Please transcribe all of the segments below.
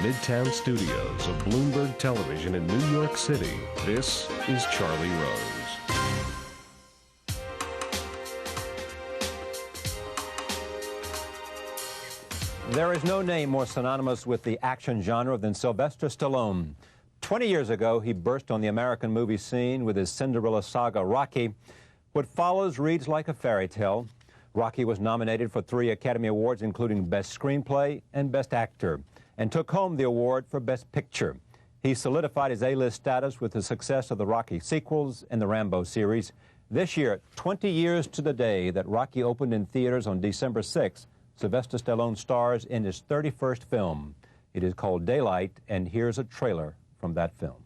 Midtown studios of Bloomberg Television in New York City, this is Charlie Rose. There is no name more synonymous with the action genre than Sylvester Stallone. 20 years ago, he burst on the American movie scene with his Cinderella saga, Rocky. What follows reads like a fairy tale. Rocky was nominated for 3 Academy Awards, including Best Screenplay and Best Actor, and took home the award for Best Picture. He solidified his A-list status with the success of the Rocky sequels and the Rambo series. This year, 20 years to the day that Rocky opened in theaters on December 6th, Sylvester Stallone stars in his 31st film. It is called Daylight, and here's a trailer from that film.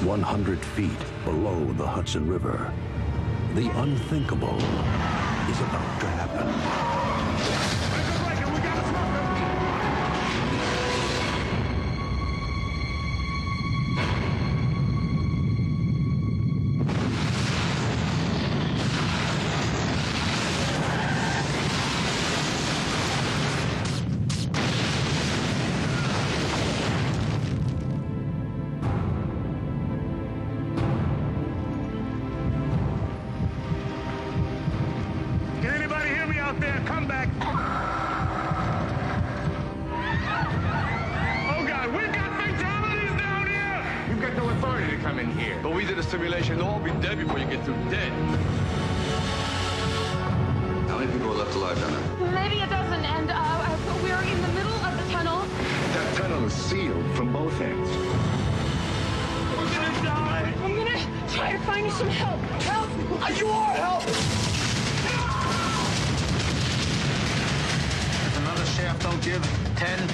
100 feet below the Hudson River, the unthinkable is about to happen.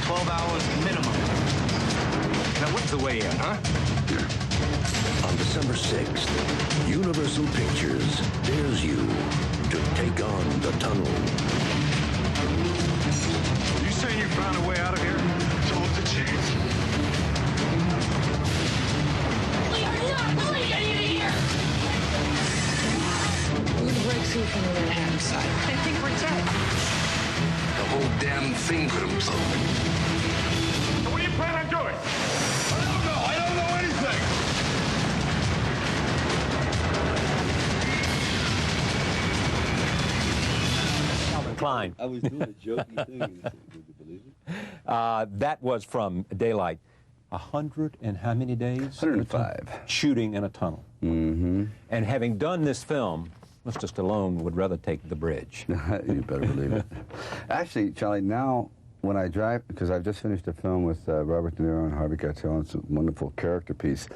12 hours minimum. Now, what's the way in, huh? On December 6th, Universal Pictures dares you to take on the tunnel. You saying you found a way out of here? So what's the chance? We are not going anywhere! We're gonna break through from the Manhattan side. They think we're dead. The whole damn thing could have blown. So what do you plan on doing? I don't know. I don't know anything. Calvin Klein. I was doing a jokey thing. Would you believe it? That was from Daylight. 100 and how many days? 105. Shooting in a tunnel. Mm-hmm. And having done this film, Mr. Stallone would rather take the bridge. You better believe it. Actually, Charlie, now when I drive, because I've just finished a film with Robert De Niro and Harvey Keitel, it's a wonderful character piece.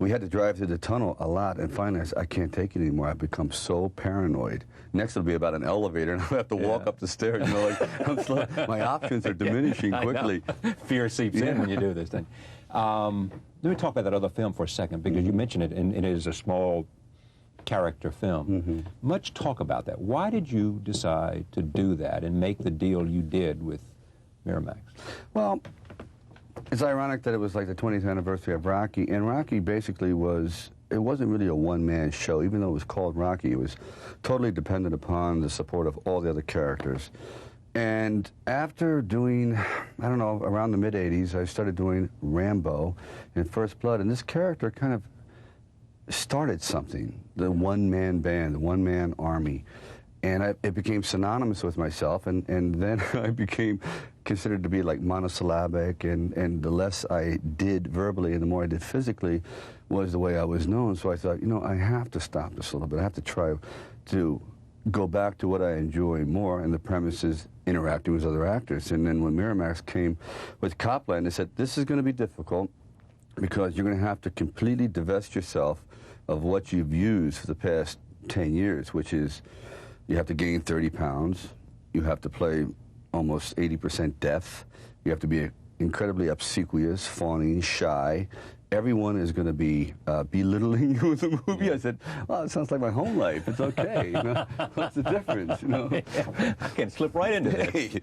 We had to drive through the tunnel a lot, and finally I said, I can't take it anymore. I've become so paranoid. Next it'll be about an elevator, and I'll have to walk up the stairs. You know, like I'm slow. My options are diminishing quickly. Fear seeps in when you do this thing. Let me talk about that other film for a second, because you mentioned it, and it is a small character film. Mm-hmm. Much talk about that. Why did you decide to do that and make the deal you did with Miramax? Well, it's ironic that it was like the 20th anniversary of Rocky, and Rocky basically it wasn't really a one-man show. Even though it was called Rocky, it was totally dependent upon the support of all the other characters. And after doing, I don't know, around the mid-'80s, I started doing Rambo and First Blood, and this character kind of started something, the one-man band, the one-man army. And it became synonymous with myself, and then I became considered to be like monosyllabic, and the less I did verbally and the more I did physically was the way I was known. So I thought, you know, I have to stop this a little bit. I have to try to go back to what I enjoy more, and the premise is interacting with other actors. And then when Miramax came with Copland, they said, this is going to be difficult because you're going to have to completely divest yourself of what you've used for the past 10 years, which is you have to gain 30 pounds, you have to play almost 80% deaf, you have to be incredibly obsequious, fawning, shy. Everyone is going to be belittling you in the movie. I said, well, it sounds like my home life. It's okay. You know? What's the difference? You know? I can slip right into this.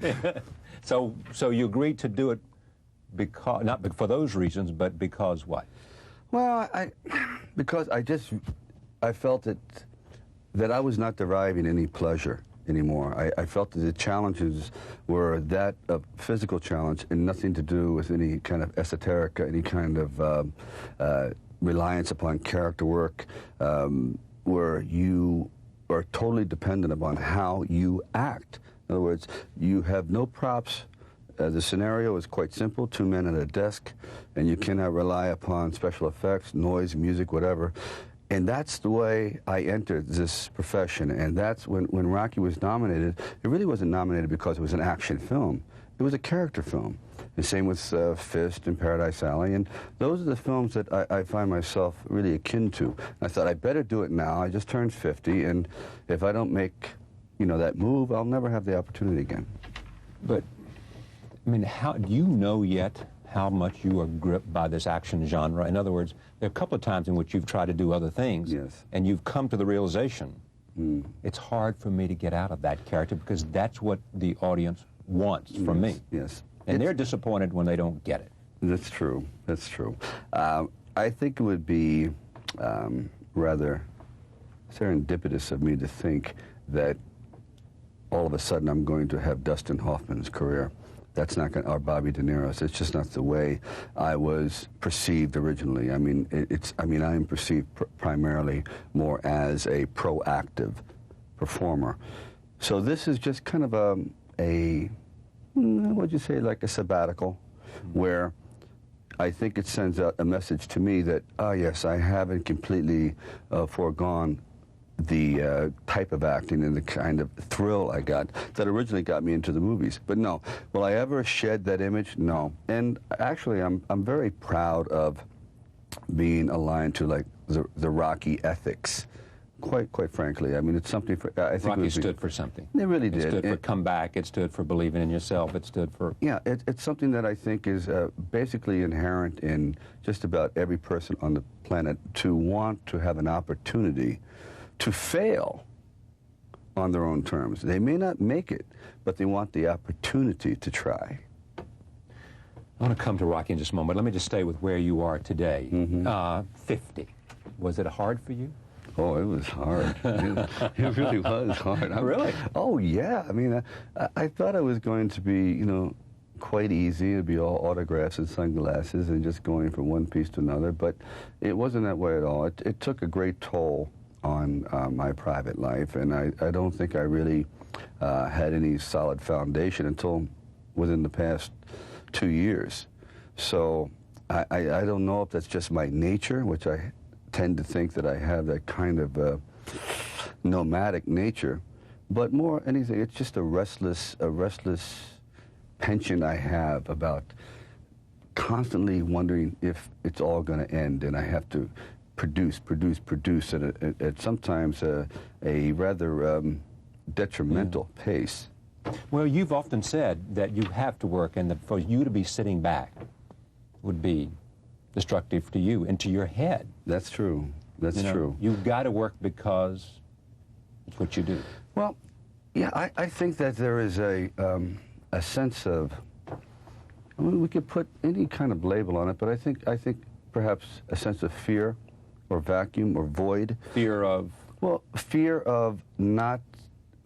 So you agreed to do it because, not for those reasons, but because what? Well, because I felt that that I was not deriving any pleasure anymore. I felt that the challenges were that of physical challenge and nothing to do with any kind of esoteric, any kind of reliance upon character work, where you are totally dependent upon how you act. In other words, you have no props. The scenario is quite simple, 2 men at a desk, and you cannot rely upon special effects, noise, music, whatever. And that's the way I entered this profession. And that's when Rocky was nominated, it really wasn't nominated because it was an action film. It was a character film. And same with Fist and Paradise Alley. And those are the films that I find myself really akin to. And I thought, I better do it now. I just turned 50, and if I don't make, you know, that move, I'll never have the opportunity again. But, I mean, how do you know yet how much you are gripped by this action genre? In other words, there are a couple of times in which you've tried to do other things, yes, and you've come to the realization, it's hard for me to get out of that character because that's what the audience wants from me. Yes. And they're disappointed when they don't get it. That's true. That's true. I think it would be rather serendipitous of me to think that all of a sudden I'm going to have Dustin Hoffman's career. That's not going to, or Bobby De Niro's. It's just not the way I was perceived originally. I mean, I am perceived primarily more as a proactive performer. So this is just kind of what'd you say, like a sabbatical, where I think it sends out a message to me that, yes, I haven't completely foregone the type of acting and the kind of thrill I got that originally got me into the movies. But no, will I ever shed that image? No. And actually, I'm very proud of being aligned to like the Rocky ethics. Quite frankly, I mean, it's something for. I think Rocky stood for something. It really did. It stood for come back. It stood for believing in yourself. It stood for. Yeah, it's something that I think is basically inherent in just about every person on the planet to want to have an opportunity to fail on their own terms. They may not make it, but they want the opportunity to try. I want to come to Rocky in just a moment. Let me just stay with where you are today. 50. Was it hard for you? Oh, it was hard. It really was hard. Really? Oh, yeah. I mean, I thought it was going to be, you know, quite easy. It'd be all autographs and sunglasses and just going from one piece to another, but it wasn't that way at all. It took a great toll on my private life, and I don't think I really had any solid foundation until within the past 2 years. So I don't know if that's just my nature, which I tend to think that I have that kind of nomadic nature, but more anything, it's just a restless penchant I have about constantly wondering if it's all going to end, and I have to produce at sometimes a rather detrimental pace. Well, you've often said that you have to work, and that for you to be sitting back would be destructive to you and to your head. That's true. That's true. You've got to work because it's what you do. Well, yeah, I think that there is a sense of, I mean, we could put any kind of label on it, but I think perhaps a sense of fear or vacuum or void. Fear of? Well, fear of not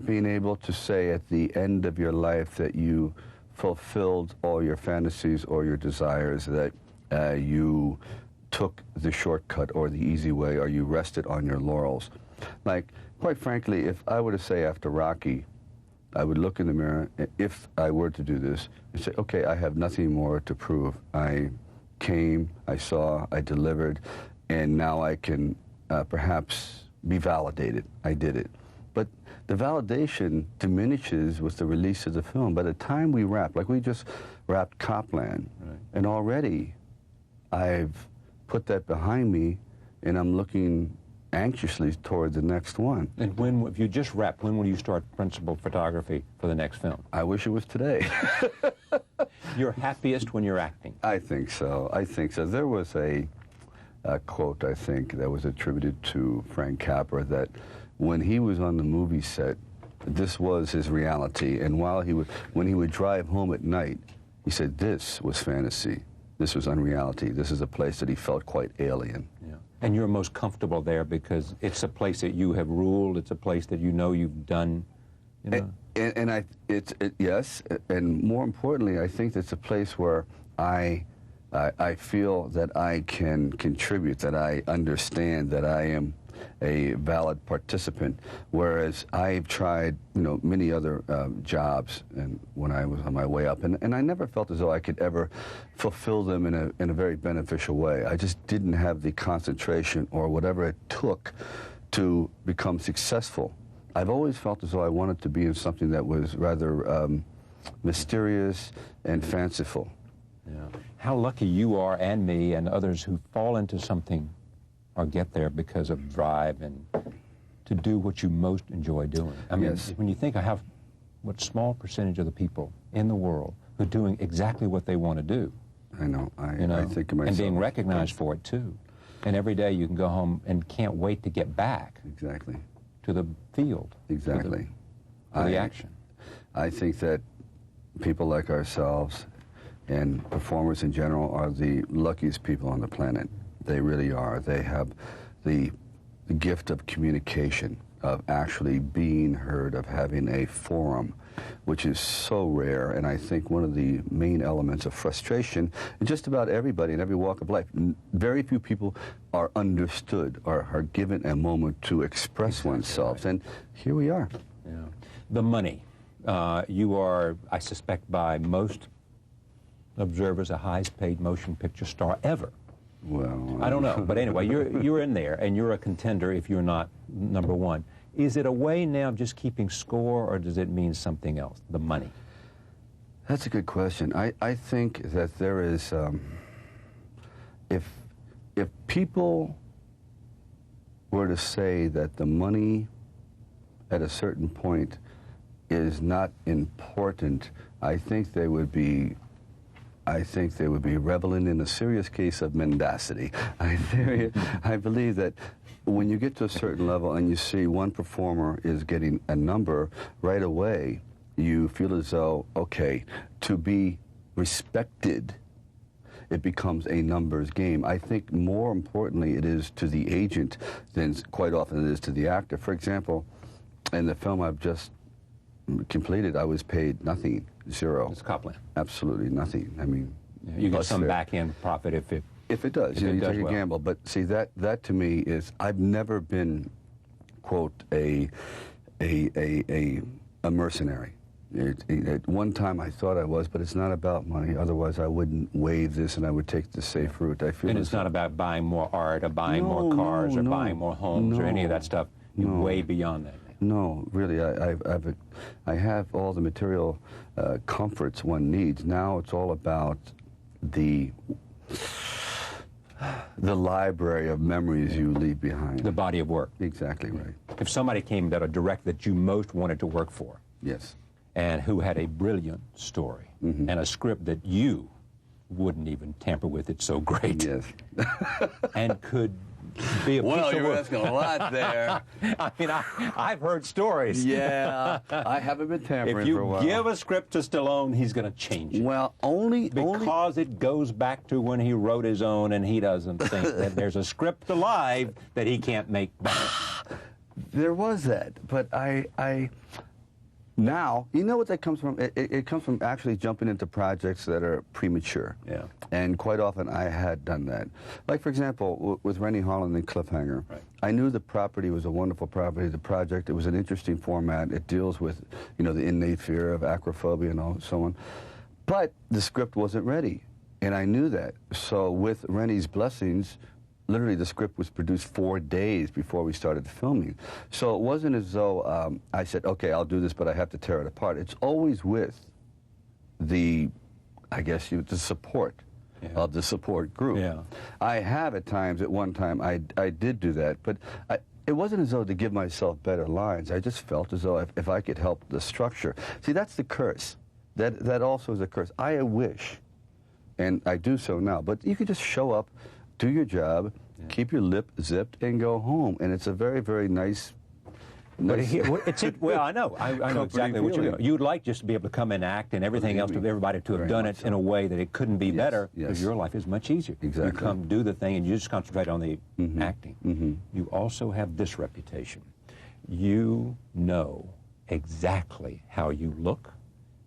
being able to say at the end of your life that you fulfilled all your fantasies or your desires, that you took the shortcut or the easy way, or you rested on your laurels. Like, quite frankly, if I were to say after Rocky, I would look in the mirror, if I were to do this, and say, okay, I have nothing more to prove. I came, I saw, I delivered, and now I can perhaps be validated. I did it. But the validation diminishes with the release of the film. By the time we wrap, like we just wrapped Copland, right, and already I've put that behind me, and I'm looking anxiously toward the next one. And when, if you just wrapped, when will you start principal photography for the next film? I wish it was today. You're happiest when you're acting. I think so. I think so. There was a quote, I think, that was attributed to Frank Capra, that when he was on the movie set, this was his reality. And when he would drive home at night, he said, this was fantasy. This was unreality. This is a place that he felt quite alien. Yeah. And you're most comfortable there because it's a place that you have ruled. It's a place that you know you've done. You know? Yes, and more importantly, I think it's a place where I feel that I can contribute, that I understand, that I am a valid participant. Whereas I've tried, many other jobs, and when I was on my way up, and I never felt as though I could ever fulfill them in a very beneficial way. I just didn't have the concentration or whatever it took to become successful. I've always felt as though I wanted to be in something that was rather mysterious and fanciful. Yeah. How lucky you are, and me, and others who fall into something or get there because of drive and to do what you most enjoy doing. I mean, yes. When you think of what small percentage of the people in the world who are doing exactly what they want to do. I know. I think of myself. And being recognized for it, too. And every day you can go home and can't wait to get back. Exactly. To the field. Exactly. To the action. I think that people like ourselves and performers in general are the luckiest people on the planet. They really are. They have the gift of communication, of actually being heard, of having a forum, which is so rare. And I think one of the main elements of frustration in just about everybody in every walk of life, very few people are understood or are given a moment to express oneself. Right. And here we are. Yeah. The money. You are, I suspect, by most observers, the highest paid motion picture star ever. Well, I don't know, but anyway, you're in there, and you're a contender if you're not number one. Is it a way now of just keeping score, or does it mean something else, the money? That's a good question. I think that there is, if people were to say that the money at a certain point is not important, I think they would be reveling in a serious case of mendacity. I believe that when you get to a certain level and you see one performer is getting a number, right away you feel as though, okay, to be respected, it becomes a numbers game. I think more importantly it is to the agent than quite often it is to the actor. For example, in the film I've just completed, I was paid nothing. Zero. It's Copland. Absolutely nothing. I mean, yeah, you get some back-end profit if it does. You take a gamble. But see, that to me is, I've never been, quote, a mercenary. At one time I thought I was, but it's not about money. Otherwise I wouldn't waive this and I would take the safe route. I feel. And it's not about buying more art or buying more cars or buying more homes or any of that stuff. You're way beyond that. No, really, I have all the material comforts one needs. Now it's all about the library of memories you leave behind. The body of work. Exactly right. If somebody came that a director that you most wanted to work for. Yes. And who had a brilliant story and a script that you wouldn't even tamper with, it's so great. Yes. And could be a piece of you're work. asking a lot there. I mean, I've heard stories. Yeah, I haven't been tampering for a while. If you give a script to Stallone, he's going to change it. Well, because it goes back to when he wrote his own, and he doesn't think that there's a script alive that he can't make better. There was that, but now, you know what that comes from? It comes from actually jumping into projects that are premature. Yeah. And quite often I had done that. Like, for example, with Rennie Holland and Cliffhanger, right. I knew the property was a wonderful property, the project. It was an interesting format. It deals with, the innate fear of acrophobia and so on. But the script wasn't ready, and I knew that. So with Rennie's blessings, literally the script was produced 4 days before we started filming. So it wasn't as though I said, okay, I'll do this, but I have to tear it apart. It's always with the support of the support group. Yeah. I have at times, at one time, I did do that, but it wasn't as though to give myself better lines. I just felt as though if I could help the structure. See, that's the curse. That also is a curse. I wish, and I do so now, but you could just show up, do your job, keep your lip zipped, and go home. And it's a very, very nice But well, I know. I know exactly what you mean. You'd like just to be able to come and act and everything else, to everybody to have done it in a way that it couldn't be better, because your life is much easier. Exactly. You come do the thing and you just concentrate on the acting. You also have this reputation. You know exactly how you look.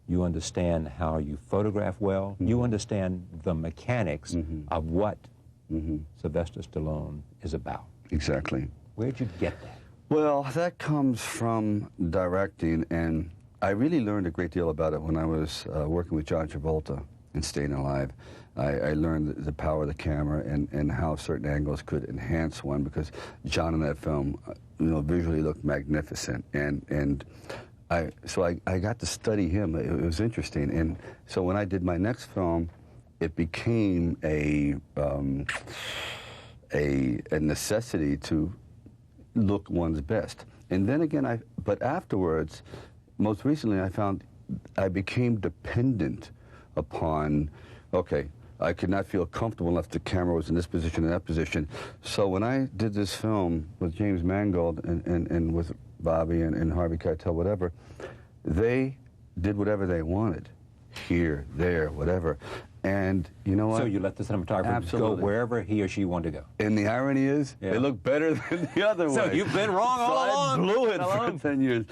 You understand how you photograph well. You understand the mechanics of what Sylvester Stallone is about. Exactly. Where'd you get that? Well, that comes from directing, and I really learned a great deal about it when I was working with John Travolta in Staying Alive. I learned the power of the camera and how certain angles could enhance one, because John in that film, visually looked magnificent, and so I got to study him. It was interesting, and so when I did my next film, it became a necessity to look one's best. And then again, but afterwards, most recently, I found I became dependent upon, okay, I could not feel comfortable enough the camera was in this position and that position. So when I did this film with James Mangold and with Bobby and Harvey Keitel, whatever, they did whatever they wanted. Here, there, whatever. And you know what? So you let the cinematographer go wherever he or she wanted to go. And the irony is, they look better than the other way. So you've been wrong all along. I blew it for 10 years.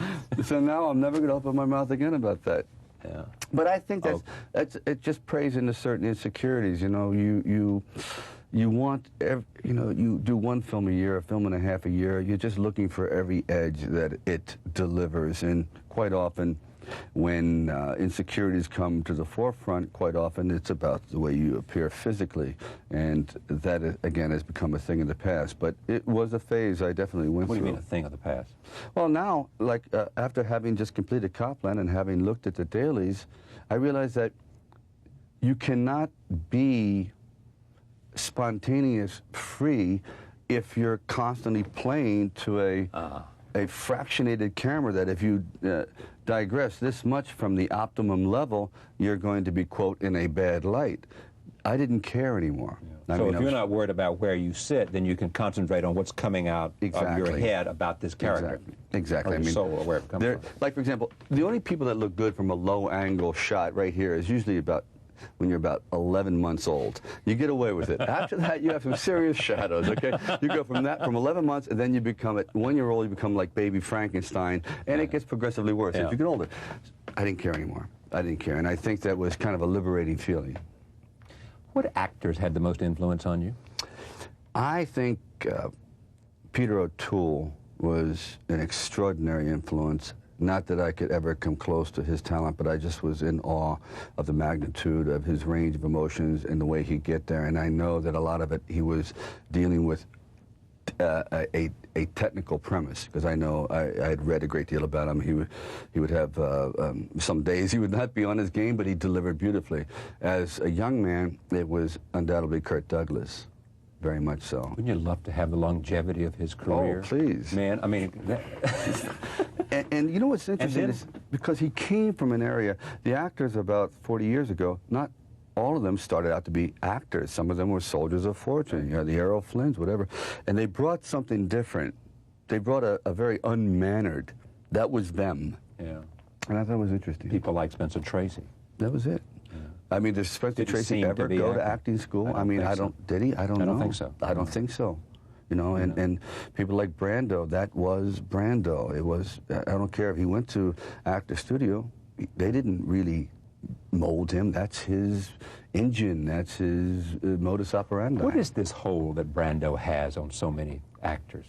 So now I'm never going to open my mouth again about that. Yeah. But I think it just plays into certain insecurities. You want, you do one film a year, a film and a half a year. You're just looking for every edge that it delivers. And quite often, when insecurities come to the forefront, quite often it's about the way you appear physically. And that, again, has become a thing of the past. But it was a phase I definitely went through. What do you mean a thing of the past? Well, now, like after having just completed Copland and having looked at the dailies, I realized that you cannot be spontaneous, free, if you're constantly playing to a fractionated camera, that if you digress this much from the optimum level, you're going to be, quote, in a bad light. I didn't care anymore. Yeah. So if you're not worried about where you sit, then you can concentrate on what's coming out of your head about this character. Exactly. Or your soul, or where it comes from. Like, for example, the only people that look good from a low-angle shot right here is usually when you're about 11 months old. You get away with it. After that, you have some serious shadows, okay? You go from 11 months, and then you become, at 1 year old, you become like baby Frankenstein, and it gets progressively worse. As you get older, I didn't care anymore. I didn't care, and I think that was kind of a liberating feeling. What actors had the most influence on you? I think Peter O'Toole was an extraordinary influence. Not that I could ever come close to his talent, but I just was in awe of the magnitude of his range of emotions and the way he'd get there. And I know that a lot of it he was dealing with a technical premise, because I know I had read a great deal about him. He would have some days he would not be on his game, but he delivered beautifully. As a young man, it was undoubtedly Kirk Douglas. Very much so. Wouldn't you love to have the longevity of his career? Oh, please. Man, I mean... and you know what's interesting is because he came from an area, the actors about 40 years ago, not all of them started out to be actors. Some of them were soldiers of fortune, the Errol Flynns, whatever. And they brought something different. They brought a very unmannered, that was them. Yeah. And I thought it was interesting. People like Spencer Tracy. That was it. I mean, did Spencer Tracy ever go to acting school? I mean, did he? I don't know. I don't think so. I don't think so. And people like Brando, that was Brando. It was, I don't care if he went to actor studio, they didn't really mold him. That's his engine. That's his modus operandi. What is this hold that Brando has on so many actors?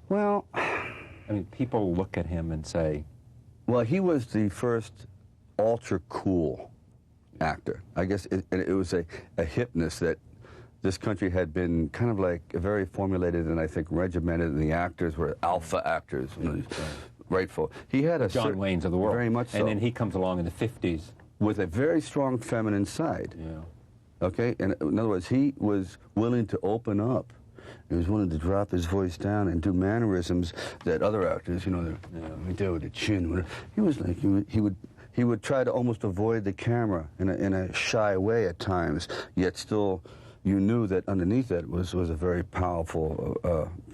Well, I mean, people look at him and say... Well, he was the first ultra-cool actor. I guess it was a hipness that this country had been kind of like very formulated and I think regimented, and the actors were alpha actors, rightful. He had a John Waynes of the world. Very much so. And then he comes along in the 50s. With a very strong feminine side. Yeah. Okay? And in other words, he was willing to open up. He was willing to drop his voice down and do mannerisms that other actors, right there with the chin. He was like, he would try to almost avoid the camera in a shy way at times, yet still you knew that underneath that was a very powerful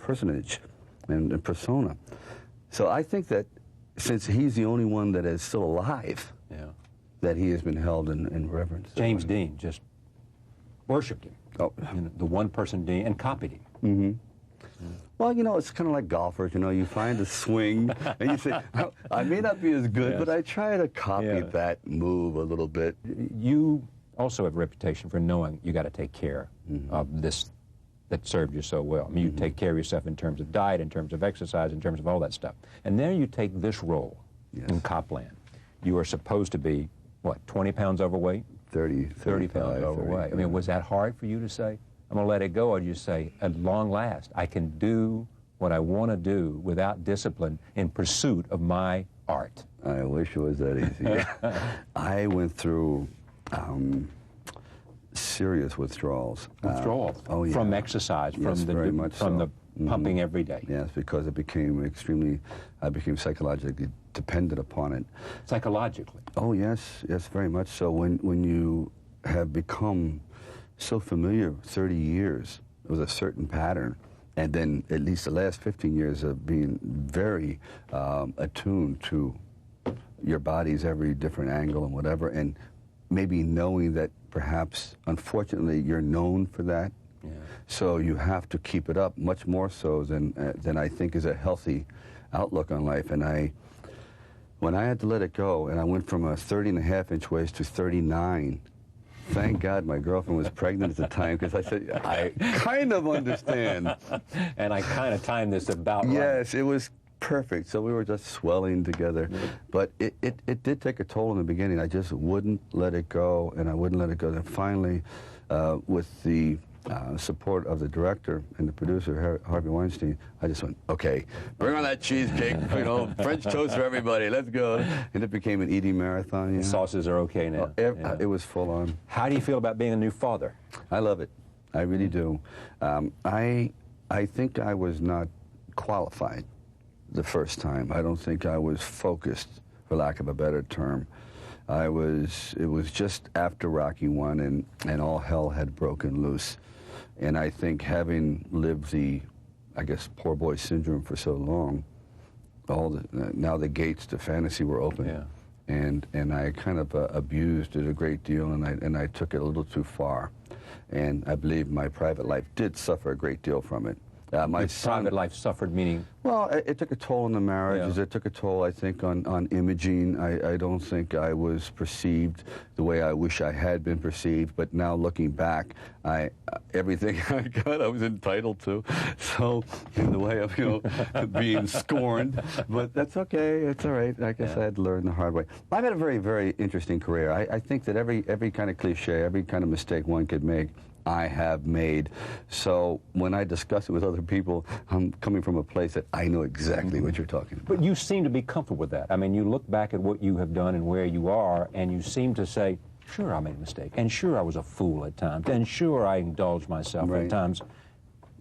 personage and persona. So I think that since he's the only one that is still alive, Yeah. that he has been held in reverence. James Dean just worshipped him. Oh. You know, the one-person Dean, and copied him. Mm-hmm. Well, you know, it's kind of like golfers. You know, you find a swing, and you say, oh, I may not be as good, Yes. but I try to copy Yeah. that move a little bit. You also have a reputation for knowing you got to take care of this that served you so well. I mean, you take care of yourself in terms of diet, in terms of exercise, in terms of all that stuff. And then you take this role in Copland. You are supposed to be, what, 20 pounds overweight? 30 pounds overweight. I mean, was that hard for you to say, I'm going to let it go, or did you say, at long last, I can do what I want to do without discipline in pursuit of my art? I wish it was that easy. I went through serious withdrawals. Withdrawals Oh, yeah. from exercise, Yes, very much from so. the pumping every day. Yes, because it became I became psychologically dependent upon it. Psychologically. Oh, yes, yes, very much so. When you have become so familiar 30 years with a certain pattern, and then at least the last 15 years of being very attuned to your body's every different angle and whatever, and maybe knowing that perhaps, unfortunately, you're known for that. Yeah. So you have to keep it up much more so than I think is a healthy outlook on life. And when I had to let it go, and I went from a 30.5-inch waist to 39, thank God my girlfriend was pregnant at the time, because I said, I kind of understand. And I kind of timed this about right. Yes, it was perfect. So we were just swelling together. But it did take a toll in the beginning. I just wouldn't let it go, and I wouldn't let it go. Then finally, with the support of the director and the producer, Harvey Weinstein, I just went, okay, bring on that cheesecake, you know, French toast for everybody, let's go. And it became an eating marathon. You know? The sauces are okay now. It was full on. How do you feel about being a new father? I love it. I really do. I think I was not qualified the first time. I don't think I was focused, for lack of a better term. It was just after Rocky won, and all hell had broken loose. And I think having lived the, I guess, poor boy syndrome for so long, now the gates to fantasy were open. Yeah. And I kind of abused it a great deal, and I took it a little too far. And I believe my private life did suffer a great deal from it. My private life suffered, meaning? Well, it took a toll on the marriages. Yeah. It took a toll, I think, on imaging. I don't think I was perceived the way I wish I had been perceived. But now looking back, everything I got, I was entitled to. So, in the way of, you know, being scorned. But that's okay. It's all right. I guess I had to learn the hard way. I've had a very, very interesting career. I think that every kind of cliche, every kind of mistake one could make, I have made. So when I discuss it with other people, I'm coming from a place that I know exactly what you're talking about. But you seem to be comfortable with that. I mean, you look back at what you have done and where you are, and you seem to say, sure, I made a mistake, and sure, I was a fool at times, and sure, I indulged myself at times,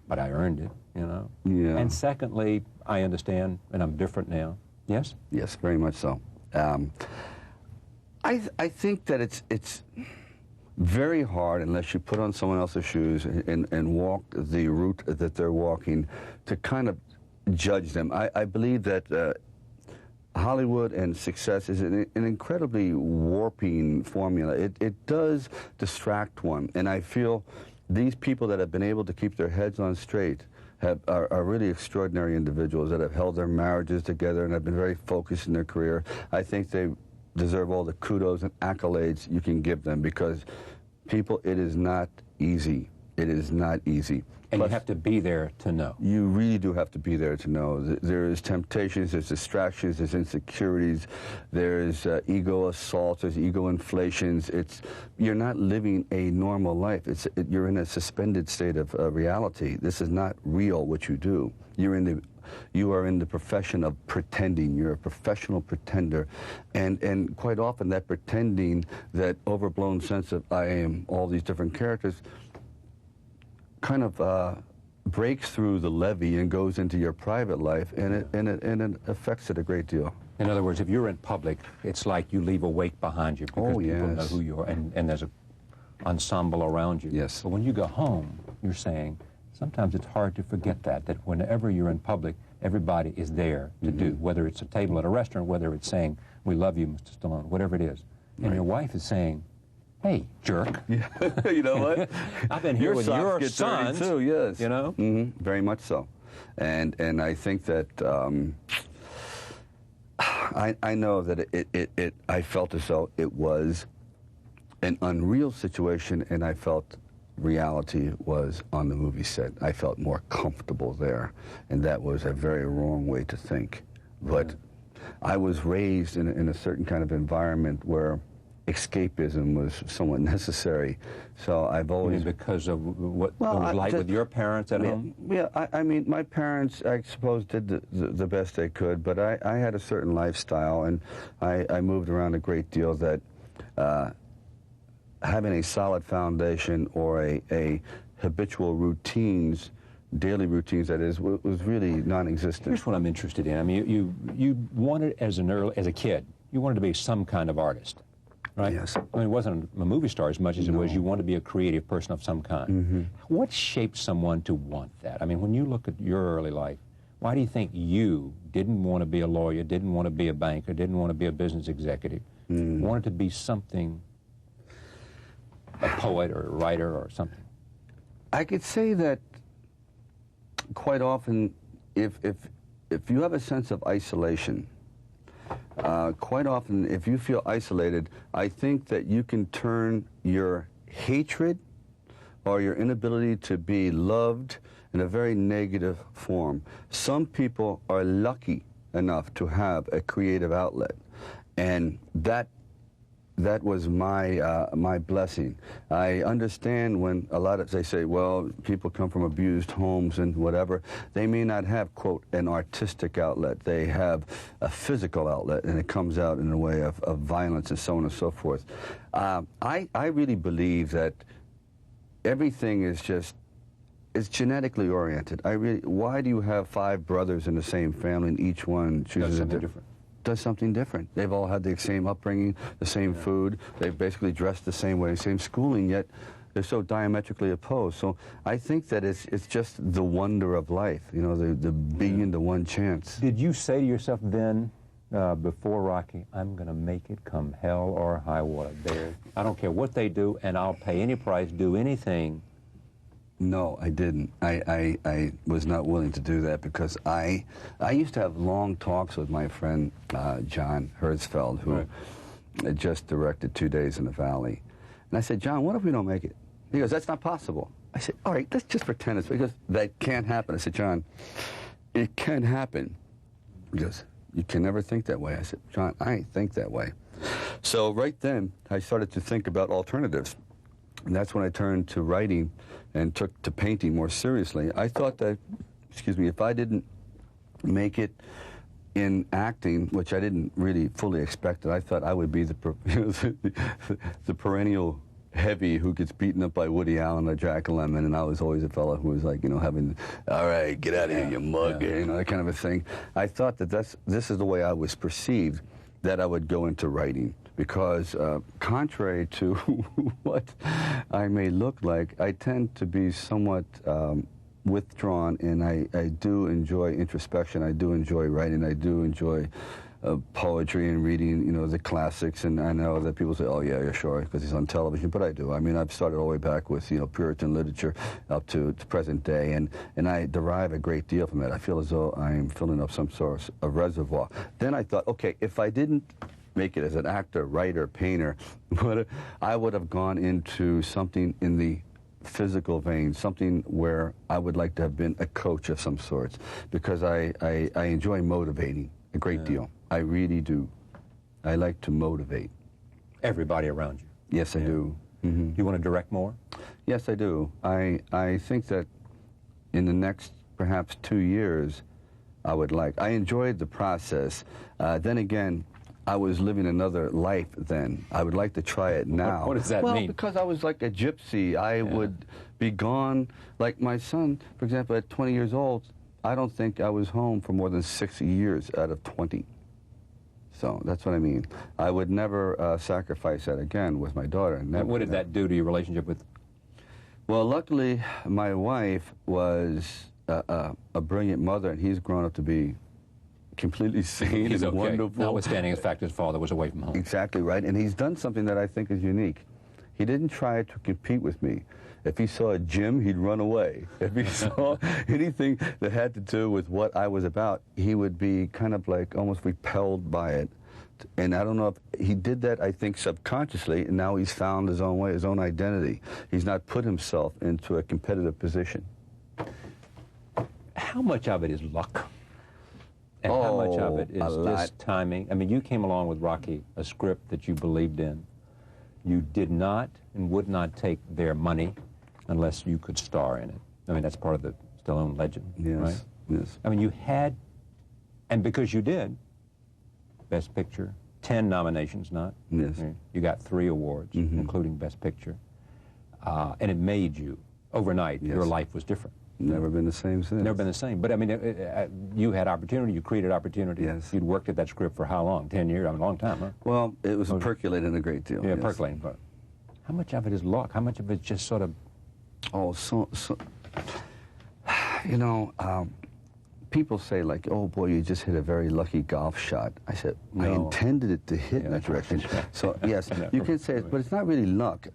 but I earned it, you know? Yeah. And secondly, I understand, and I'm different now. Yes? Yes, very much so. I think that it's very hard, unless you put on someone else's shoes and walk the route that they're walking, to kind of judge them. I believe that Hollywood and success is an incredibly warping formula. It does distract one, and I feel these people that have been able to keep their heads on straight are really extraordinary individuals that have held their marriages together and have been very focused in their career. I think they deserve all the kudos and accolades you can give them, because people, it is not easy. It is not easy. And you have to be there to know. You really do have to be there to know. There is temptations, there's distractions, there's insecurities, there's ego assaults, there's ego inflations. You're not living a normal life. You're in a suspended state of reality. This is not real, what you do. You are in the profession of pretending. You're a professional pretender. And quite often that pretending, that overblown sense of I am all these different characters, kind of breaks through the levee and goes into your private life, and it affects it a great deal. In other words, if you're in public, it's like you leave a wake behind you, because people know who you are, and there's an ensemble around you. Yes. But when you go home, you're saying, Sometimes it's hard to forget that whenever you're in public, everybody is there to do, whether it's a table at a restaurant, whether it's saying, "We love you, Mr. Stallone," whatever it is. And your wife is saying, "Hey, jerk." Yeah. You know what? I've been here with your sons. Too, yes. You know? Very much so. And I think that I know that I felt as though it was an unreal situation, and I felt reality was on the movie set. I felt more comfortable there, and that was a very wrong way to think. But I was raised in a certain kind of environment where escapism was somewhat necessary. So I've always... You mean because of what it was like with your parents at home? Yeah, I mean, my parents, I suppose, did the best they could, but I had a certain lifestyle, and I moved around a great deal that having a solid foundation or a habitual routines, daily routines, that is, was really non-existent. Here's what I'm interested in. I mean, you wanted as a kid, you wanted to be some kind of artist, right? Yes. I mean, it wasn't a movie star as much as it was you wanted to be a creative person of some kind. What shaped someone to want that? I mean, when you look at your early life, why do you think you didn't want to be a lawyer, didn't want to be a banker, didn't want to be a business executive, wanted to be something, a poet or a writer or something? I could say that quite often, if you have a sense of isolation, quite often if you feel isolated, I think that you can turn your hatred or your inability to be loved in a very negative form. Some people are lucky enough to have a creative outlet, and that was my blessing. I understand when they say, well, people come from abused homes and whatever. They may not have, quote, an artistic outlet. They have a physical outlet, and it comes out in a way of violence and so on and so forth. I really believe that everything is it's genetically oriented. Why do you have 5 brothers in the same family and each one chooses something different? Does something different. They've all had the same upbringing, the same food. They've basically dressed the same way, same schooling, yet they're so diametrically opposed. So I think that it's just the wonder of life, you know, the billion to one chance. Did you say to yourself then, before Rocky, I'm going to make it come hell or high water? I don't care what they do, and I'll pay any price, do anything. No, I didn't. I was not willing to do that because I used to have long talks with my friend John Hertzfeld, who had just directed 2 Days in the Valley. And I said, John, what if we don't make it? He goes, that's not possible. I said, all right, let's just pretend it's because that can't happen. I said, John, it can happen. He goes, you can never think that way. I said, John, I think that way. So right then, I started to think about alternatives. And that's when I turned to writing and took to painting more seriously. I thought that, if I didn't make it in acting, which I didn't really fully expect, I thought I would be the perennial heavy who gets beaten up by Woody Allen or Jack Lemmon, and I was always a fellow who was like, you know, having, all right, get out of here, you mug, you know, that kind of a thing. I thought that this is the way I was perceived, that I would go into writing. Because contrary to what I may look like, I tend to be somewhat withdrawn, and I do enjoy introspection. I do enjoy writing. I do enjoy poetry and reading, you know, the classics. And I know that people say, oh, yeah, sure, because he's on television. But I do. I mean, I've started all the way back with, you know, Puritan literature up to present day, and I derive a great deal from it. I feel as though I'm filling up some sort of reservoir. Then I thought, okay, if I didn't make it as an actor, writer, painter, but I would have gone into something in the physical vein, something where I would like to have been a coach of some sorts, because I enjoy motivating a great deal. I really do. I like to motivate. Everybody around you? Yes, I do. Do you want to direct more? Yes, I do. I think that in the next, perhaps 2 years, I enjoyed the process. Then again, I was living another life then. I would like to try it now. What does that mean? Well, because I was like a gypsy. I would be gone. Like my son, for example, at 20 years old, I don't think I was home for more than 6 years out of 20. So that's what I mean. I would never sacrifice that again with my daughter. Never, and what did that do to your relationship with? Well, luckily, my wife was a brilliant mother, and he's grown up to be completely sane He's and okay, wonderful. notwithstanding the fact his father was away from home. Exactly right, and he's done something that I think is unique. He didn't try to compete with me. If he saw a gym, he'd run away. If he saw anything that had to do with what I was about, he would be kind of like almost repelled by it. And I don't know if he did that, I think, subconsciously, and now he's found his own way, his own identity. He's not put himself into a competitive position. How much of it is luck? And how much of it is just timing? I mean, you came along with Rocky, a script that you believed in. You did not and would not take their money unless you could star in it. I mean, that's part of the Stallone legend, Yes, right? yes. I mean, you had, and because you did, Best Picture, 10 nominations, not? Yes. You got 3 awards, including Best Picture. And it made you, overnight, your life was different. Never been the same since. Never been the same. But, I mean, you had opportunity, you created opportunity. Yes. You'd worked at that script for how long? 10 years? I mean, a long time, huh? Well, it was percolating a great deal. Yeah, yes. percolating. But how much of it is luck? How much of it just sort of... Oh, you know, people say, like, oh, boy, you just hit a very lucky golf shot. I said, I intended it to hit in that direction. So, yes, you can say it, but it's not really luck.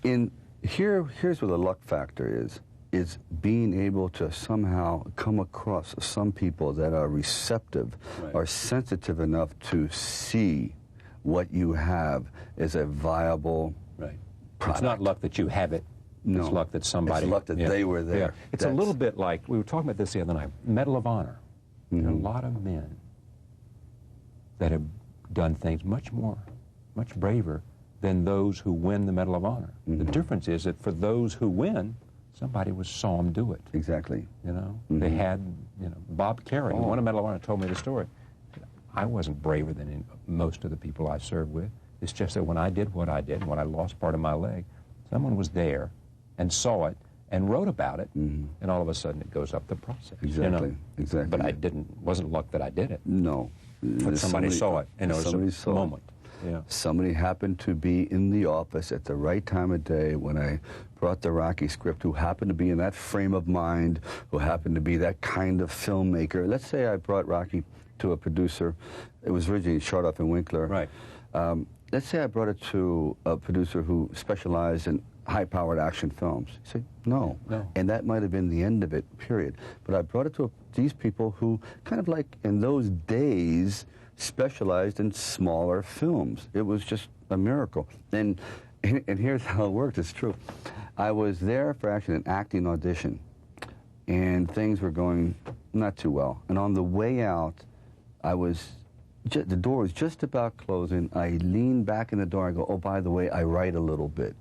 Here's where the luck factor is being able to somehow come across some people that are receptive, are sensitive enough to see what you have as a viable product. It's not luck that you have it. No. It's luck that somebody... It's luck that they were there. Yeah. It's a little bit like, we were talking about this the other night, Medal of Honor. There are a lot of men that have done things much braver than those who win the Medal of Honor. The difference is that for those who win, somebody saw them do it. Exactly. You know, they had, you know, Bob Carey, who won a Medal of Honor, told me the story. I wasn't braver than most of the people I served with. It's just that when I did what I did, when I lost part of my leg, someone was there and saw it and wrote about it, and all of a sudden it goes up the process. Exactly, you know? exactly. But wasn't luck that I did it. No. But somebody saw it, and it was a moment. Yeah. Somebody happened to be in the office at the right time of day when I brought the Rocky script, who happened to be in that frame of mind, who happened to be that kind of filmmaker. Let's say I brought Rocky to a producer. It was originally Shardoff and Winkler. Right. Let's say I brought it to a producer who specialized in high-powered action films. You say, no. And that might have been the end of it, period. But I brought it to these people who kind of like, in those days, specialized in smaller films. It was just a miracle. And here's how it worked. It's true. I was there for actually an acting audition, and things were going not too well. And on the way out, the door was just about closing. I leaned back in the door. I go, oh, by the way, I write a little bit.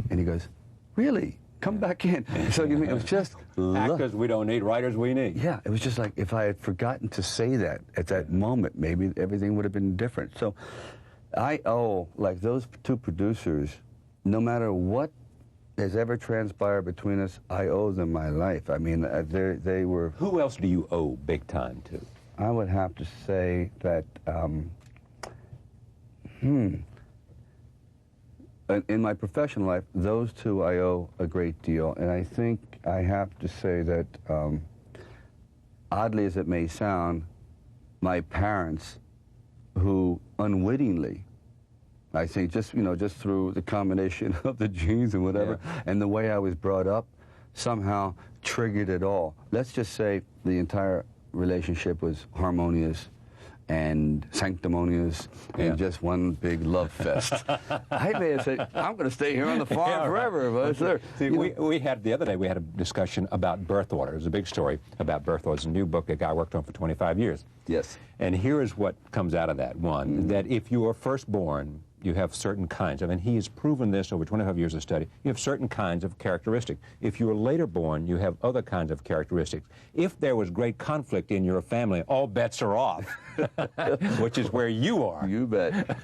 And he goes, really? Come back in. So it was just actors we don't need, writers we need. Yeah, it was just like if I had forgotten to say that at that moment, maybe everything would have been different. So I owe, like those two producers, no matter what has ever transpired between us, I owe them my life. I mean, they were... Who else do you owe big time to? I would have to say that, in my professional life, those two I owe a great deal. And I think I have to say that, oddly as it may sound, my parents, who unwittingly, I think just through the combination of the genes and whatever, and the way I was brought up, somehow triggered it all. Let's just say the entire relationship was harmonious and sanctimonious and just one big love fest. I may have said, I'm going to stay here on the farm forever. But sir, see, we had, the other day, we had a discussion about birth order. It was a big story about birth order. It's a new book a guy worked on for 25 years. Yes. And here is what comes out of that. One, that if you are first born, you have certain kinds of, and he has proven this over 25 years of study, you have certain kinds of characteristics. If you are later born, you have other kinds of characteristics. If there was great conflict in your family, all bets are off, which is where you are. You bet.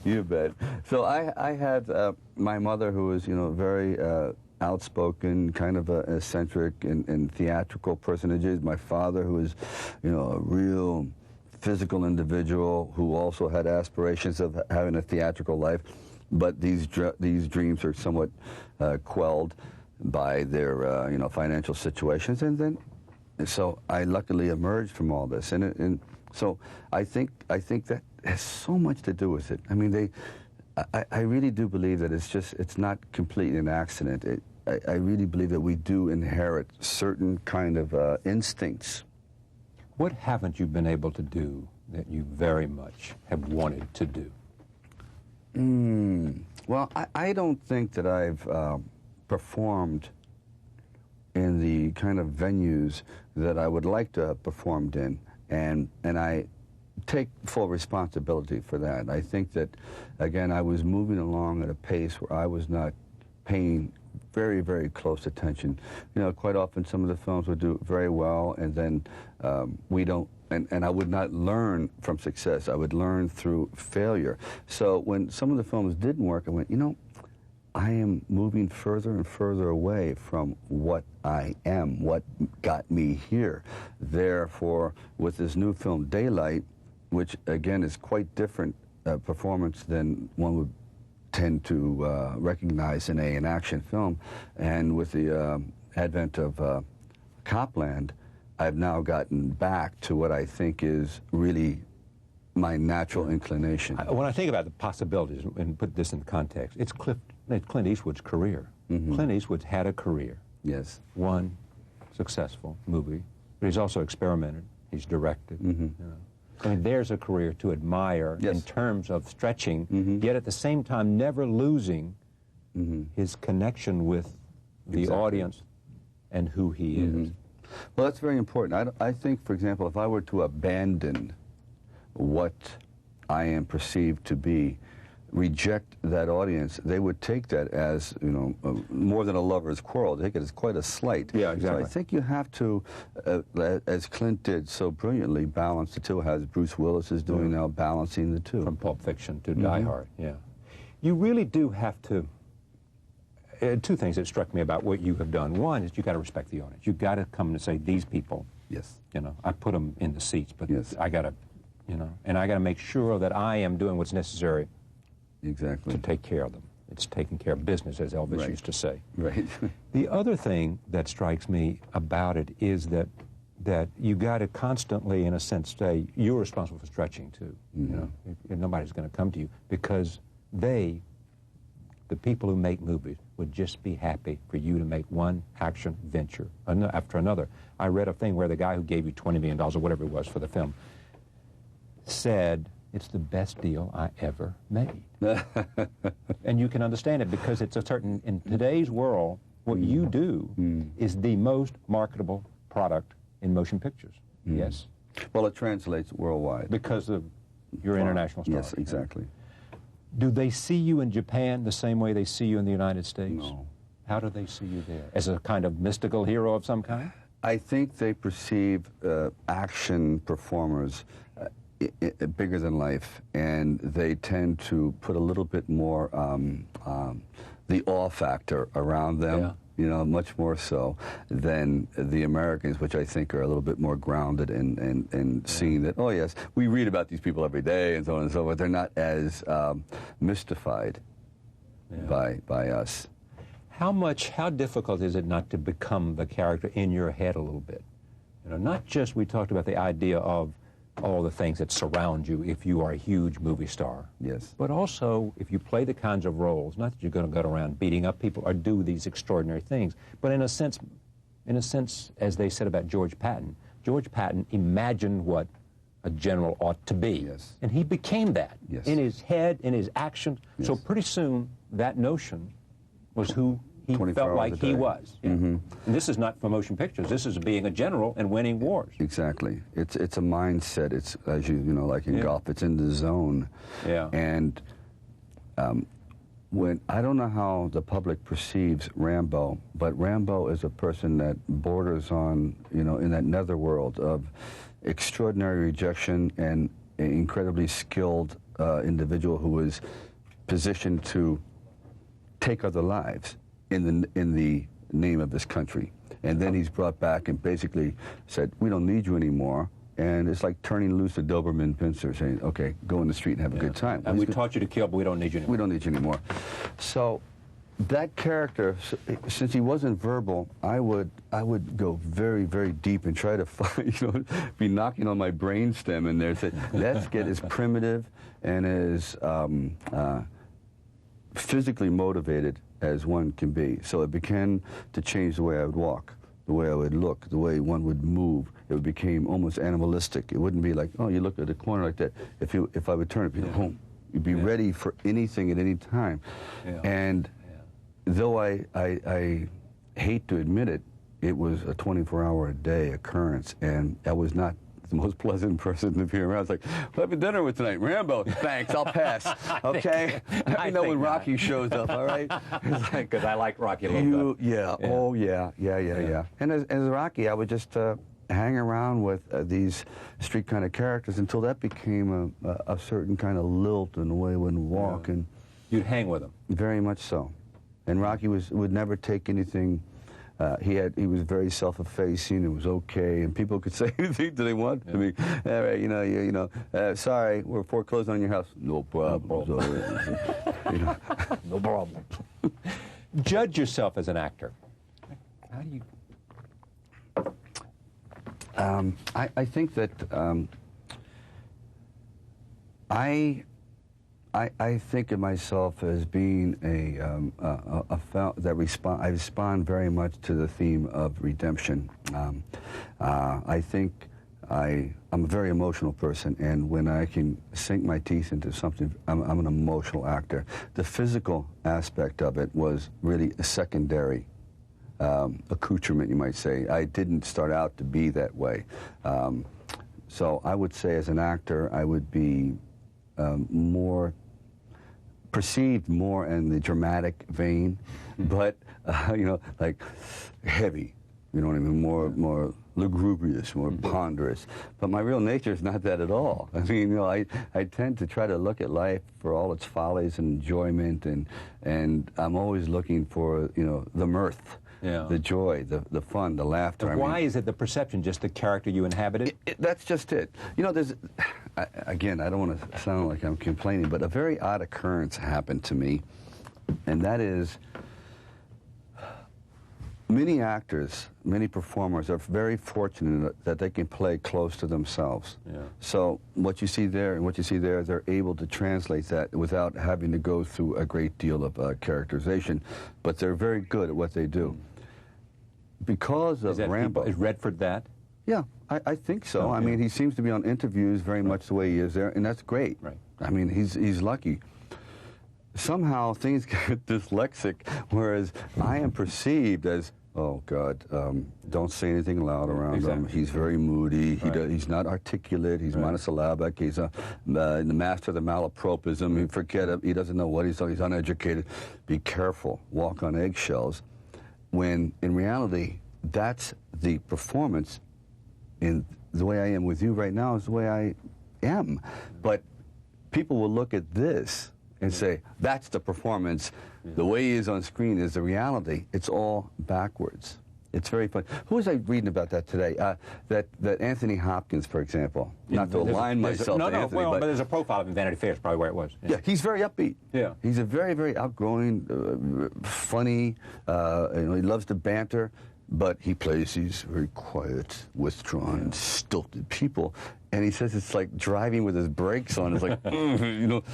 You bet. So I had my mother, who was, very outspoken, kind of an eccentric and theatrical personage. My father, who was, a real physical individual who also had aspirations of having a theatrical life. but these dreams are somewhat quelled by their financial situations, and then so I luckily emerged from all this, and so I think that has so much to do with it. I mean, I really do believe that it's not completely an accident. I really believe that we do inherit certain kind of instincts. What haven't you been able to do that you very much have wanted to do? Well, I don't think that I've performed in the kind of venues that I would like to have performed in, and I take full responsibility for that. I think that, again, I was moving along at a pace where I was not paying very, very close attention. You know, quite often some of the films would do very well, and then we don't, and I would not learn from success. I would learn through failure. So when some of the films didn't work, I went, you know, I am moving further and further away from what I am, what got me here. Therefore, with this new film, Daylight, which again is quite different performance than one would tend to recognize in an action film, and with the advent of Copland, I've now gotten back to what I think is really my natural inclination. When I think about the possibilities and put this in context, it's Clint Eastwood's career. Clint Eastwood's had a career. Yes. One successful movie, but he's also experimented. He's directed. You know. I mean, there's a career to admire in terms of stretching, yet at the same time never losing his connection with the audience and who he is. Well, that's very important. I think, for example, if I were to abandon what I am perceived to be, reject that audience, they would take that as, you know, more than a lover's quarrel. They take it as quite a slight. Yeah, exactly. So I think you have to, as Clint did so brilliantly, balance the two, as Bruce Willis is doing now, balancing the two. From Pulp Fiction to Die Hard, yeah. You really do have to, two things that struck me about what you have done. One is you got to respect the audience. You got to come and say, these people, yes, you know, I put them in the seats, but yes, I got to, you know, and I got to make sure that I am doing what's necessary exactly to take care of them. It's taking care of business, as Elvis used to say. Right. The other thing that strikes me about it is that you got to constantly, in a sense, say you're responsible for stretching too. You know, nobody's going to come to you because the people who make movies, would just be happy for you to make one action venture after another. I read a thing where the guy who gave you $20 million or whatever it was for the film said, it's the best deal I ever made. And you can understand it because it's a certain, in today's world, what you do is the most marketable product in motion pictures. Yes. Well, it translates worldwide. Because of your international star. Yes, exactly. Do they see you in Japan the same way they see you in the United States? No. How do they see you there? As a kind of mystical hero of some kind? I think they perceive action performers bigger than life, and they tend to put a little bit more the awe factor around them, you know, much more so than the Americans, which I think are a little bit more grounded in seeing that, oh yes, we read about these people every day and so on and so forth. They're not as mystified by us. How difficult is it not to become the character in your head a little bit? You know, not just, we talked about the idea of all the things that surround you if you are a huge movie star. Yes. But also, if you play the kinds of roles, not that you're going to go around beating up people or do these extraordinary things, but in a sense, as they said about George Patton imagined what a general ought to be. Yes. And he became that in his head, in his actions. Yes. So pretty soon, that notion was who he felt like he was. Yeah. And this is not for motion pictures. This is being a general and winning wars. Exactly. It's a mindset. It's, as you know, like in golf, it's in the zone. Yeah. And when I don't know how the public perceives Rambo, but Rambo is a person that borders on, you know, in that netherworld of extraordinary rejection and an incredibly skilled individual who is positioned to take other lives in the name of this country. And then he's brought back and basically said, we don't need you anymore. And it's like turning loose a Doberman pincer, saying, okay, go in the street and have a good time. And we taught you to kill, but we don't need you anymore. We don't need you anymore. So that character, since he wasn't verbal, I would go very, very deep and try to find, you know, be knocking on my brainstem in there, say, let's get as primitive and as physically motivated as one can be. So it began to change the way I would walk, the way I would look, the way one would move. It became almost animalistic. It wouldn't be like, oh, you look at the corner like that. If I would turn it, you'd be home. You'd be ready for anything at any time. And though I hate to admit it, it was a 24-hour-a-day occurrence, and I was not the most pleasant person to be around. It's like, we'll have dinner with tonight. Rambo, thanks, I'll pass. Okay? Let me know when Rocky shows up, all right? Because like, I like Rocky a little bit. Yeah, oh, yeah. And as Rocky, I would just hang around with these street kind of characters until that became a certain kind of lilt in the way one would walk. And you'd hang with them? Very much so. And Rocky would never take anything. He was very self-effacing. It was okay, and people could say anything that they want to me. All right, you know, sorry, we're foreclosing on your house. No problem. You know. No problem. Judge yourself as an actor. How do you? I think that I think of myself as being I respond very much to the theme of redemption. I think I'm a very emotional person, and when I can sink my teeth into something, I'm an emotional actor. The physical aspect of it was really a secondary accoutrement, you might say. I didn't start out to be that way. So I would say as an actor, I would be perceived more in the dramatic vein, but you know, like heavy. You know what I mean? More lugubrious, more ponderous. But my real nature is not that at all. I mean, you know, I tend to try to look at life for all its follies and enjoyment, and I'm always looking for, you know, the mirth. Yeah. The joy, the fun, the laughter. But why is it the perception, just the character you inhabited? That's just it. You know, again, I don't want to sound like I'm complaining, but a very odd occurrence happened to me, and that is many actors, many performers are very fortunate that they can play close to themselves. Yeah. So what you see there and what you see there, they're able to translate that without having to go through a great deal of characterization, but they're very good at what they do. Because of Rambo. Is Redford that? Yeah, I think so. Oh, I mean, he seems to be on interviews very much the way he is there, and that's great. Right. I mean, he's lucky. Somehow things get dyslexic, whereas I am perceived as, oh God, don't say anything loud around him. He's very moody. He's not articulate. He's monosyllabic. He's the master of the malapropism. Forget it. He doesn't know what he's doing. He's uneducated. Be careful. Walk on eggshells. When in reality, that's the performance. In the way I am with you right now is the way I am. But people will look at this and say, that's the performance. The way he is on screen is the reality. It's all backwards. It's very fun. Who was I reading about that today? That Anthony Hopkins, for example. Not to align myself to Anthony, but there's a profile of him in Vanity Fair, is probably where it was. Yeah, he's very upbeat. Yeah. He's a very, very outgoing, funny, you know, he loves to banter, but he plays these very quiet, withdrawn, stilted people. And he says it's like driving with his brakes on. It's like, you know,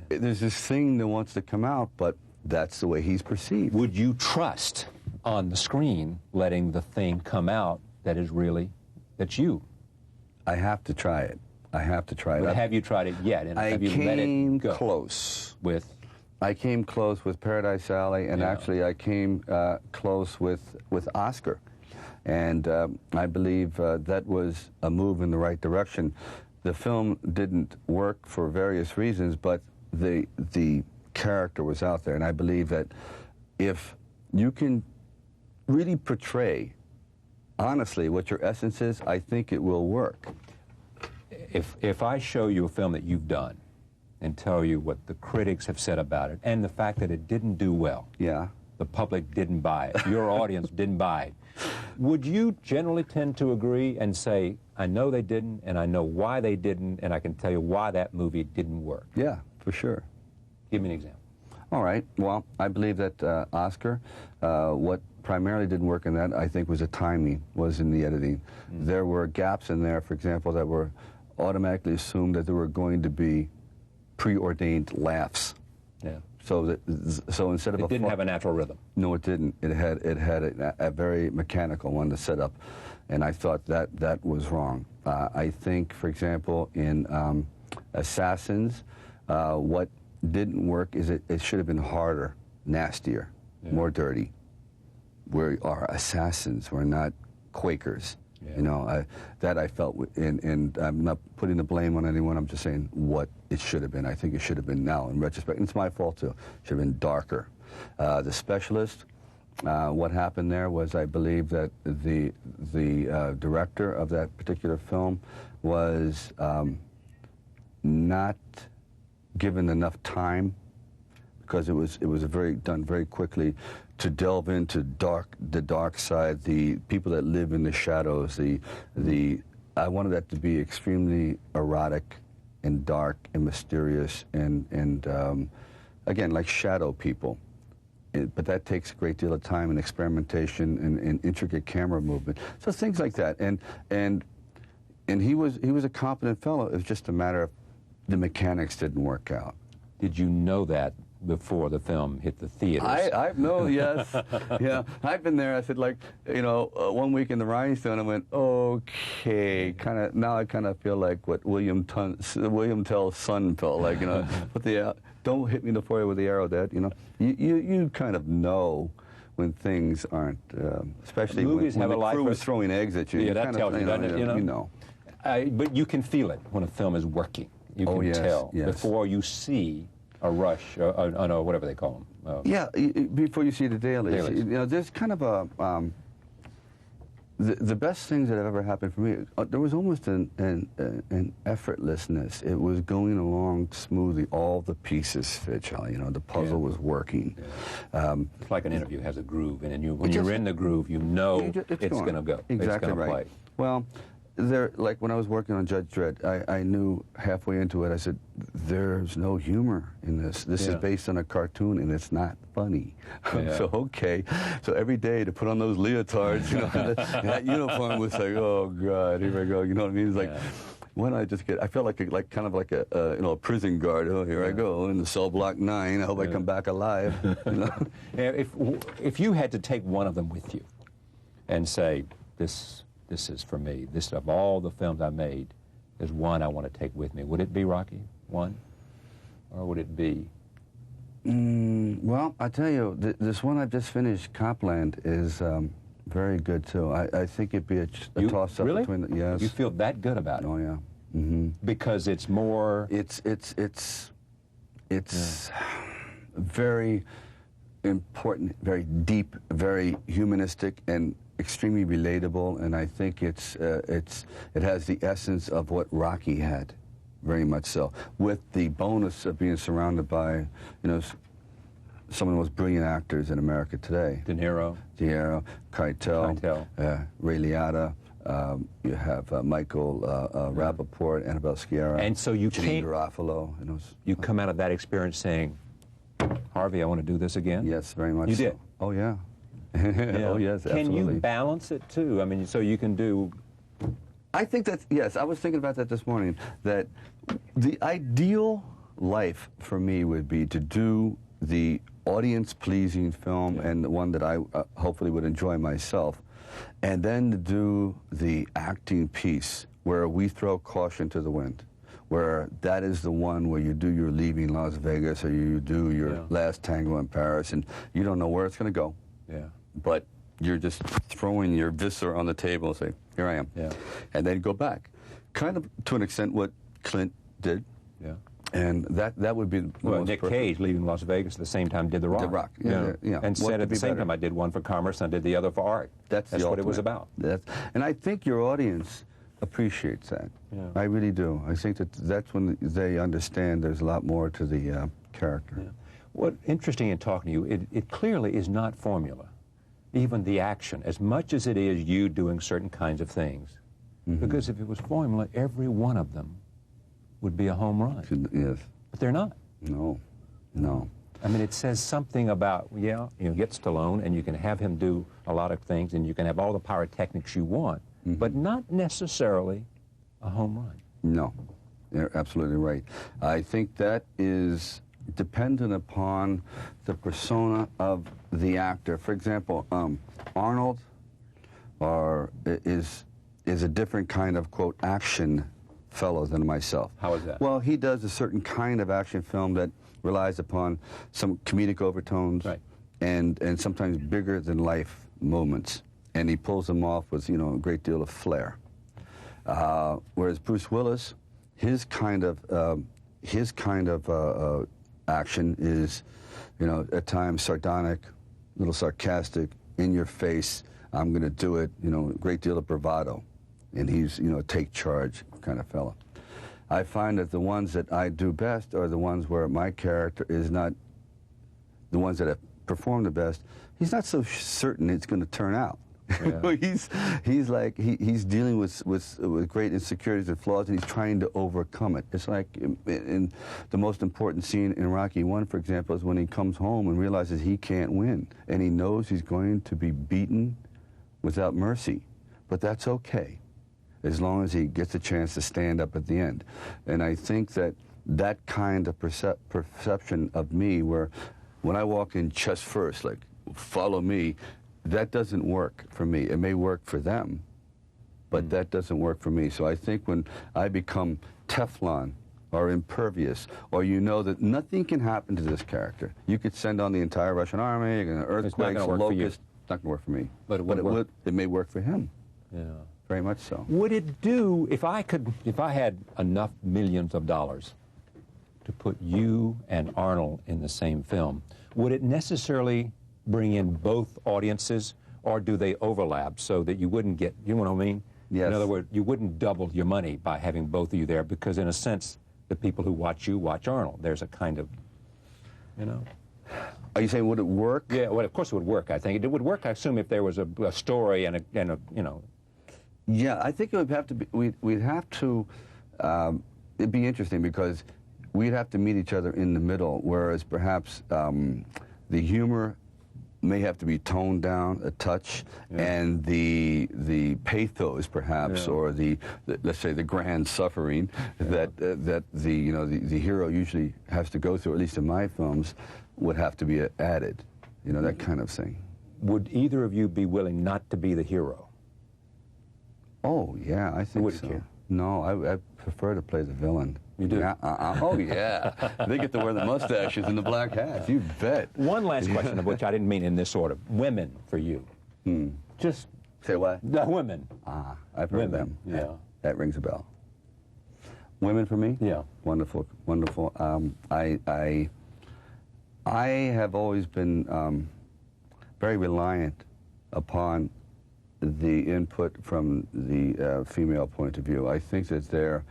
there's this thing that wants to come out, but that's the way he's perceived. Would you trust on the screen letting the thing come out that is really, that's you? I have to try it. I have to try it. But have you tried it yet? And have you let it go? Close. With? I came close with Paradise Alley, and actually I came close with Oscar. And I believe that was a move in the right direction. The film didn't work for various reasons, but the character was out there. And I believe that if you can really portray honestly what your essence is, I think it will work. If I show you a film that you've done and tell you what the critics have said about it and the fact that it didn't do well, the public didn't buy it, your audience didn't buy it, Would you generally tend to agree and say, I know they didn't, and I know why they didn't, and I can tell you why that movie didn't work? Yeah, for sure. Give me an example. All right. Well, I believe that Oscar, what primarily didn't work in that, I think, was the timing, was in the editing. There were gaps in there, for example, that were automatically assumed that there were going to be preordained laughs. Yeah. So instead of it didn't have a natural rhythm. No, it didn't. It had a very mechanical one to set up, and I thought that was wrong. I think, for example, in Assassins, what didn't work is it should have been harder, nastier, more dirty. We are assassins. We're not Quakers. Yeah. You know, that I felt, and I'm not putting the blame on anyone. I'm just saying what it should have been. I think it should have been now, in retrospect. And it's my fault too. Should have been darker. The Specialist. What happened there was, I believe that the director of that particular film was not given enough time, because it was done very quickly, to delve into the dark side, the people that live in the shadows. I wanted that to be extremely erotic and dark and mysterious and again, like shadow people. But that takes a great deal of time and experimentation and intricate camera movement. So things like that. And he was a competent fellow. It was just a matter of the mechanics didn't work out. Did you know that before the film hit the theaters? I know, yes. Yeah, I've been there. I said, like, you know, 1 week in the Rhinestone, I went, okay, now I kind of feel like what William Tell's son felt like, you know, don't hit me in the forehead with the arrow, Dad, you know. You kind of know when things aren't, especially when the crew is throwing eggs at you. Yeah, that tells you, doesn't it? You know? But you can feel it when a film is working. You can tell before you see a rush, or whatever they call them. Yeah, before you see the dailies. You know, there's kind of a the best things that have ever happened for me. There was almost an effortlessness. It was going along smoothly. All the pieces fit, Charlie. You know, the puzzle was working. Yeah. It's like an interview has a groove, and when you're in the groove, you know it's going to go. Exactly it's gonna right. Play. Well, like when I was working on Judge Dredd, I knew halfway into it, I said, there's no humor in this. This is based on a cartoon, and it's not funny. Yeah. So, okay. So every day to put on those leotards, you know, that uniform was like, oh, God, here I go. You know what I mean? It's like, when I just I felt like kind of like a you know, a prison guard. Oh, here I go in the cell block 9. I hope I come back alive. You know? If you had to take one of them with you and say, this is for me. This, of all the films I made, is one I want to take with me. Would it be Rocky, one? Or would it be? Well, I tell you, this one I've just finished, Copland, is very good, too. I think it'd be a toss-up between the... Yes. You feel that good about it? Oh, yeah. Mm-hmm. Because it's more... It's very important, very deep, very humanistic, and extremely relatable, and I think it has the essence of what Rocky had, very much so, with the bonus of being surrounded by, you know, some of the most brilliant actors in America today. De Niro, Keitel, Ray Liotta. You have Michael Rappaport, Annabelle Sciarra, and so you Janine Garofalo. You come out of that experience saying, Harvey, I want to do this again? Yes, very much you so. Did? Oh, yeah. Oh, yes, absolutely. Can you balance it, too? I mean, so you can do... I think that, yes, I was thinking about that this morning, that the ideal life for me would be to do the audience-pleasing film and the one that I hopefully would enjoy myself, and then to do the acting piece where we throw caution to the wind, where that is the one where you do your Leaving Las Vegas or you do your Last Tango in Paris, and you don't know where it's going to go. Yeah. But you're just throwing your viscera on the table and say, here I am. Yeah. And then go back. Kind of, to an extent, what Clint did. Yeah. And that would be the most Nick perfect. Cage, Leaving Las Vegas, at the same time did The Rock. The Rock, yeah. And said at the same time, I did one for commerce and I did the other for art. That's what it was about. And I think your audience appreciates that. Yeah. I really do. I think that's when they understand there's a lot more to the character. Yeah. What's interesting in talking to you, it clearly is not formula. even the action, as much as it is you doing certain kinds of things. Because if it was formula, every one of them would be a home run. Yes. But they're not. No. No. I mean, it says something about, yeah, you get Stallone and you can have him do a lot of things and you can have all the pyrotechnics you want, but not necessarily a home run. No. You're absolutely right. I think that is dependent upon the persona of the actor. For example, Arnold is a different kind of, quote, action fellow than myself. How is that? Well, he does a certain kind of action film that relies upon some comedic overtones, right, and sometimes bigger than life moments, and he pulls them off with, you know, a great deal of flair. Whereas Bruce Willis, his kind of action is, you know, at times sardonic, a little sarcastic, in your face, I'm going to do it, you know, a great deal of bravado. And he's, you know, a take charge kind of fella. I find that the ones that I do best are the ones where my character is not, the ones that have performed the best, he's not so certain it's going to turn out. Yeah. he's like, he's dealing with great insecurities and flaws, and he's trying to overcome it. It's like in the most important scene in Rocky I, for example, is when he comes home and realizes he can't win, and he knows he's going to be beaten without mercy, but that's okay, as long as he gets a chance to stand up at the end. And I think that that kind of perception of me, where when I walk in chest first, like, follow me, that doesn't work for me. It may work for them, but that doesn't work for me. So I think when I become Teflon or impervious, or you know that nothing can happen to this character, you could send on the entire Russian army, earthquakes, locusts, it's not going to work for me. But it may work for him. Yeah. Very much so. Would it do, if I had enough millions of dollars to put you and Arnold in the same film, would it necessarily bring in both audiences, or do they overlap so that you wouldn't get, you know what I mean? Yes. In other words, you wouldn't double your money by having both of you there, because in a sense, the people who watch you watch Arnold. There's a kind of, you know. Are you saying would it work? Yeah, well, of course it would work, I think. It would work, I assume, if there was a story and a, you know. Yeah, I think it would have to be, we'd have to, it'd be interesting because we'd have to meet each other in the middle, whereas perhaps the humor may have to be toned down a touch, and the pathos perhaps, or the let's say the grand suffering that the hero usually has to go through, at least in my films, would have to be added, you know, that kind of thing. Would either of you be willing not to be the hero? Oh yeah, I think Wouldn't so. you? No, I prefer to play the villain. You do? Yeah, oh, yeah. They get to wear the mustaches and the black hats. You bet. One last question, of which I didn't mean in this order. Women for you. Just... Say what? The women. I've heard them. Yeah. That rings a bell. Women for me? Yeah. Wonderful, wonderful. I have always been very reliant upon the input from the female point of view. I think that they're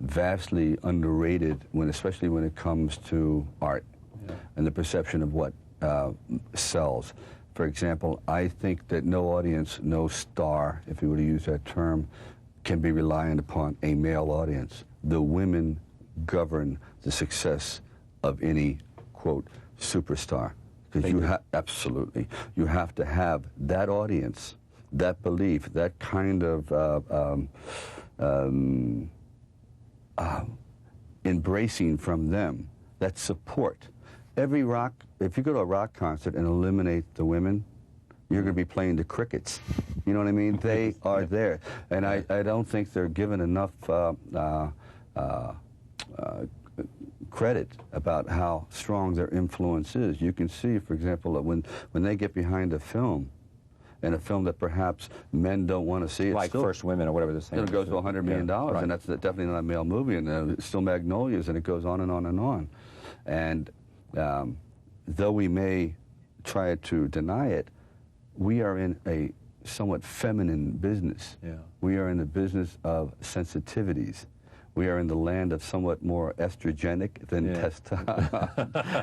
vastly underrated, especially when it comes to art and the perception of what sells. For example, I think that no audience, no star, if you were to use that term, can be reliant upon a male audience. The women govern the success of any, quote, superstar. Because absolutely, you have to have that audience, that belief, that kind of embracing from them, that support. Every rock, if you go to a rock concert and eliminate the women, you're going to be playing the crickets. You know what I mean? They are there. And I don't think they're given enough credit about how strong their influence is. You can see, for example, that when they get behind a film, and a film that perhaps men don't want to see. Like First Women or whatever the same. It goes to $100 million, and that's definitely not a male movie, and it's still Magnolias, and it goes on and on and on. And though we may try to deny it, we are in a somewhat feminine business. Yeah. We are in the business of sensitivities, we are in the land of somewhat more estrogenic than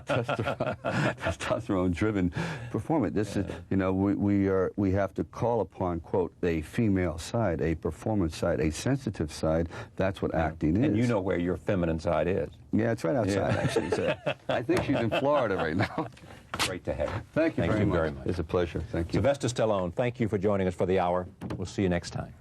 testosterone-driven performance. This is, you know, we have to call upon, quote, a female side, a performance side, a sensitive side. That's what acting is. And you know where your feminine side is. Yeah, it's right outside, actually. So I think she's in Florida right now. Great to have you. Thank you very much. very much. It's a pleasure. Thank you. Sylvester Stallone, thank you for joining us for the hour. We'll see you next time.